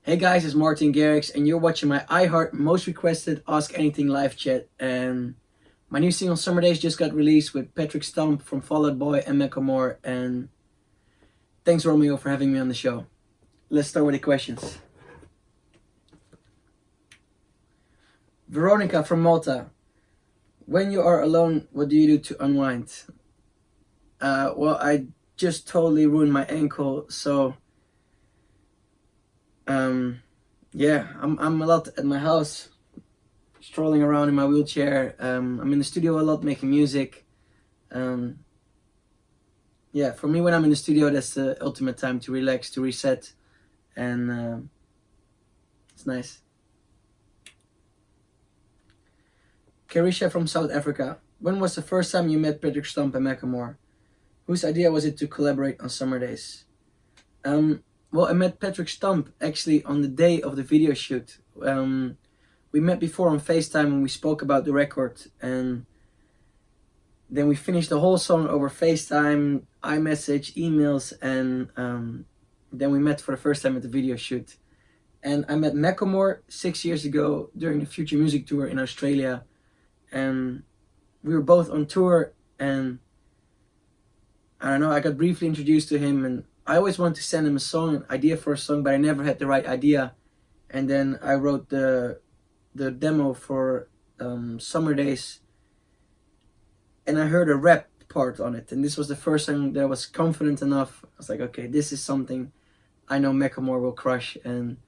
Hey guys, it's Martin Garrix, and you're watching my iHeart most requested Ask Anything live chat. And my new single Summer Days just got released with Patrick Stump from Fall Out Boy and macklemore. And thanks Romeo for having me on the show. Let's start with the questions. Veronica from Malta. When you are alone, what do you do to unwind? Well, I just totally ruined my ankle, so yeah, I'm a lot at my house, strolling around in my wheelchair. I'm in the studio a lot making music. Yeah, for me, when I'm in the studio, that's the ultimate time to relax, to reset, and it's nice. Carisha from South Africa. When was the first time you met Patrick Stump and macklemore? Whose idea was it to collaborate on Summer Days? Well, I met Patrick Stump actually on the day of the video shoot. We met before on FaceTime and we spoke about the record, and then we finished the whole song over FaceTime, iMessage, emails, and then we met for the first time at the video shoot. And I met macklemore 6 years ago during the Future Music Tour in Australia, and we were both on tour, and I don't know, I got briefly introduced to him, and I always wanted to send him a song, an idea for a song, but I never had the right idea. And then I wrote the demo for Summer Days, and I heard a rap part on it, and this was the first song that I was confident enough. I was like, okay, this is something I know macklemore will crush, and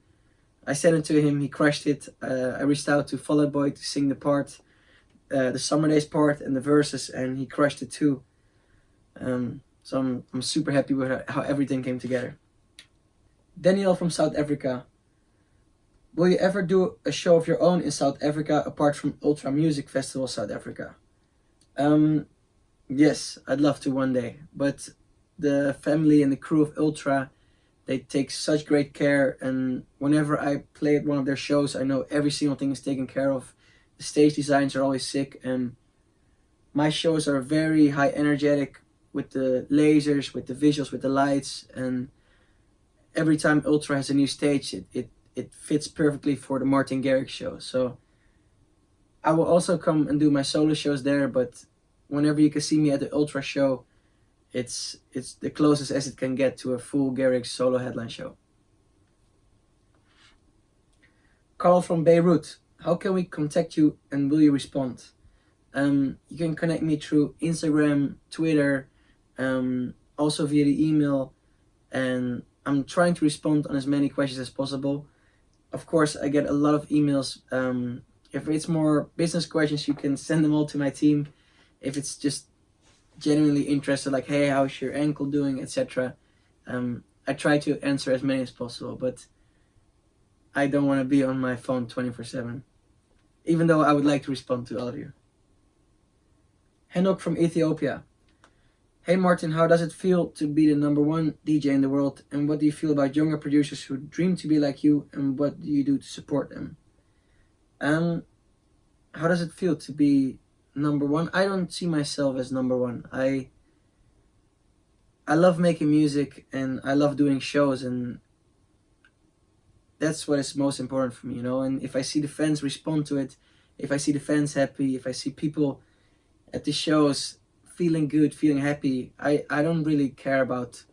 I sent it to him. He crushed it. I reached out to Fall Out Boy to sing the part, the Summer Days part and the verses, and he crushed it too. So I'm super happy with how everything came together. Danielle from South Africa. Will you ever do a show of your own in South Africa apart from Ultra Music Festival South Africa? Yes, I'd love to one day. But the family and the crew of Ultra, they take such great care, and whenever I play at one of their shows, I know every single thing is taken care of. The stage designs are always sick, and my shows are very high energetic, with the lasers, with the visuals, with the lights, and every time Ultra has a new stage, it fits perfectly for the Martin Garrix show. So I will also come and do my solo shows there, but whenever you can see me at the Ultra show, it's the closest as it can get to a full Garrix solo headline show. Carl from Beirut. How can we contact you and will you respond? You can connect me through Instagram, Twitter, also via the email, and I'm trying to respond on as many questions as possible. Of course, I get a lot of emails. If it's more business questions, you can send them all to my team. If it's just genuinely interested, like, hey, how's your ankle doing, etc., I try to answer as many as possible, but I don't want to be on my phone 24/7, even though I would like to respond to all of you. Henok from Ethiopia. Hey Martin, how does it feel to be the #1 DJ in the world, and what do you feel about younger producers who dream to be like you, and what do you do to support them? How does it feel to be #1? I don't see myself as #1. I love making music and I love doing shows, and that's what is most important for me, you know. And if I see the fans respond to it, if I see the fans happy, if I see people at the shows feeling good, feeling happy, I don't really care about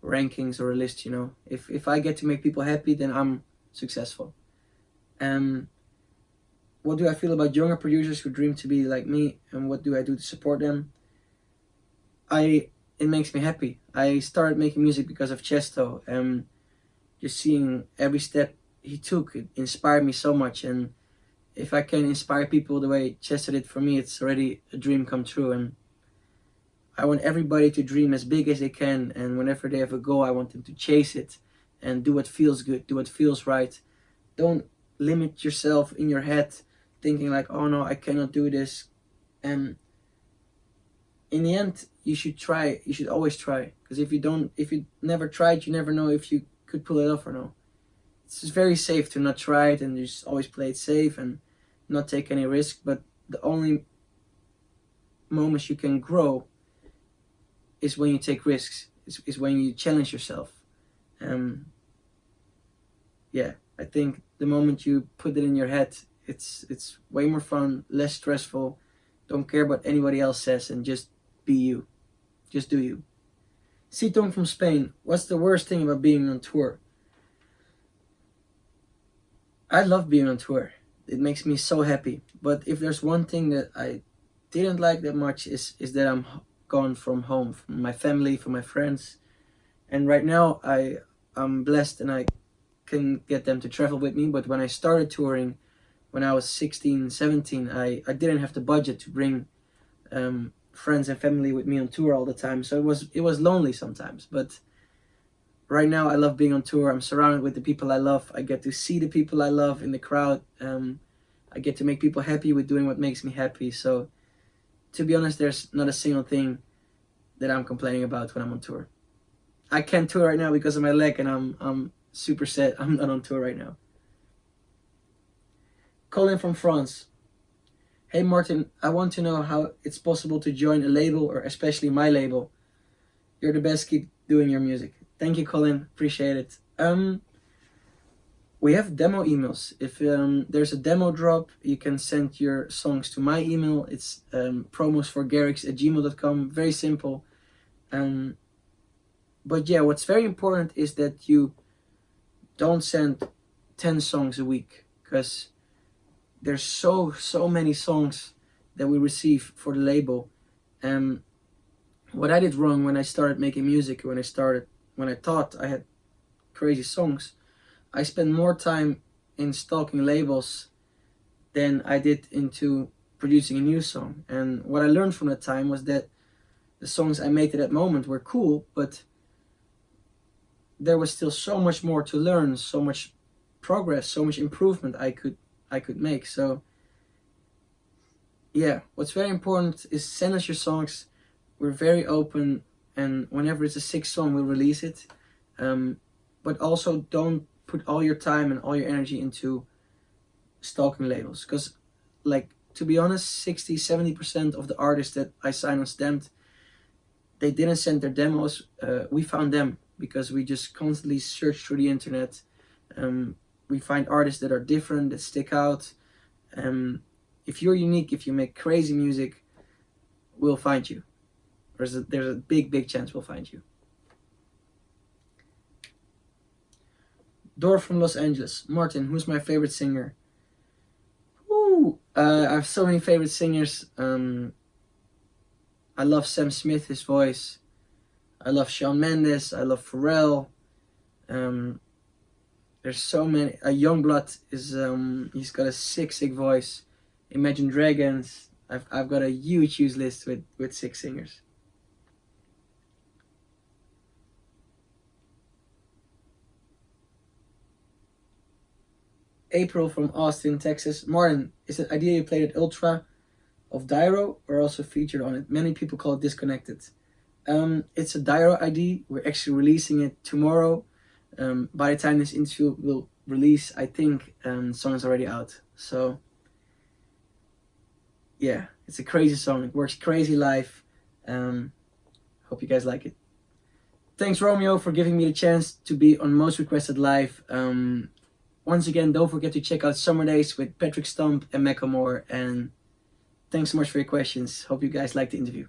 rankings or a list, you know. If I get to make people happy, then I'm successful. What do I feel about younger producers who dream to be like me, and what do I do to support them? It makes me happy. I started making music because of Chesto, and just seeing every step he took, it inspired me so much. And if I can inspire people the way Chesto did for me, it's already a dream come true. And I want everybody to dream as big as they can, and whenever they have a goal, I want them to chase it and do what feels good, do what feels right. Don't limit yourself in your head thinking like, oh no, I cannot do this. And in the end, you should try. You should always try, because if you never tried, you never know if you could pull it off or no. It's just very safe to not try it and just always play it safe and not take any risk. But the only moments you can grow is when you take risks, is when you challenge yourself. yeah, I think the moment you put it in your head, it's way more fun, less stressful. Don't care what anybody else says, and just be you. Just do you. Sitong from Spain. What's the worst thing about being on tour? I love being on tour. It makes me so happy. But if there's one thing that I didn't like that much is that I'm gone from home, from my family, from my friends. And right now I'm blessed and I can get them to travel with me. But when I started touring, when I was 16, 17, I didn't have the budget to bring friends and family with me on tour all the time. So it was lonely sometimes. But right now I love being on tour. I'm surrounded with the people I love. I get to see the people I love in the crowd. I get to make people happy with doing what makes me happy. So to be honest, there's not a single thing that I'm complaining about when I'm on tour. I can't tour right now because of my leg, and I'm super sad I'm not on tour right now. Colin from France. Hey Martin, I want to know how it's possible to join a label, or especially my label. You're the best. Keep doing your music. Thank you, Colin. Appreciate it. We have demo emails. If there's a demo drop, you can send your songs to my email. It's promosforgarrix@gmail.com. Very simple. But yeah, what's very important is that you don't send 10 songs a week, because there's so many songs that we receive for the label. And what I did wrong when I started making music, when I thought I had crazy songs, I spent more time in stalking labels than I did into producing a new song. And what I learned from that time was that the songs I made at that moment were cool, but there was still so much more to learn, so much progress, so much improvement I could make. So yeah, what's very important is send us your songs. We're very open, and whenever it's a sick song, we'll release it. But also don't put all your time and all your energy into stalking labels, because, like, to be honest, 60-70% of the artists that I sign on Stamped, they didn't send their demos. We found them because we just constantly search through the internet. We find artists that are different, that stick out. If you're unique, if you make crazy music, we'll find you. There's a big chance we'll find you. Dor from Los Angeles. Martin, who's my favorite singer? I have so many favorite singers. I love Sam Smith, his voice. I love Shawn Mendes. I love Pharrell. There's so many. Youngblood is he's got a sick voice. Imagine Dragons. I've got a huge list with 6 singers. April from Austin, Texas. Martin, is it idea you played at Ultra of Dyro or also featured on it? Many people call it Disconnected. It's a Dyro ID. We're actually releasing it tomorrow. By the time this interview will release, I think the song is already out. So yeah, it's a crazy song. It works crazy live. Hope you guys like it. Thanks, Romeo, for giving me the chance to be on Most Requested Live. Once again, don't forget to check out Summer Days with Patrick Stump and macklemore. And thanks so much for your questions. Hope you guys liked the interview.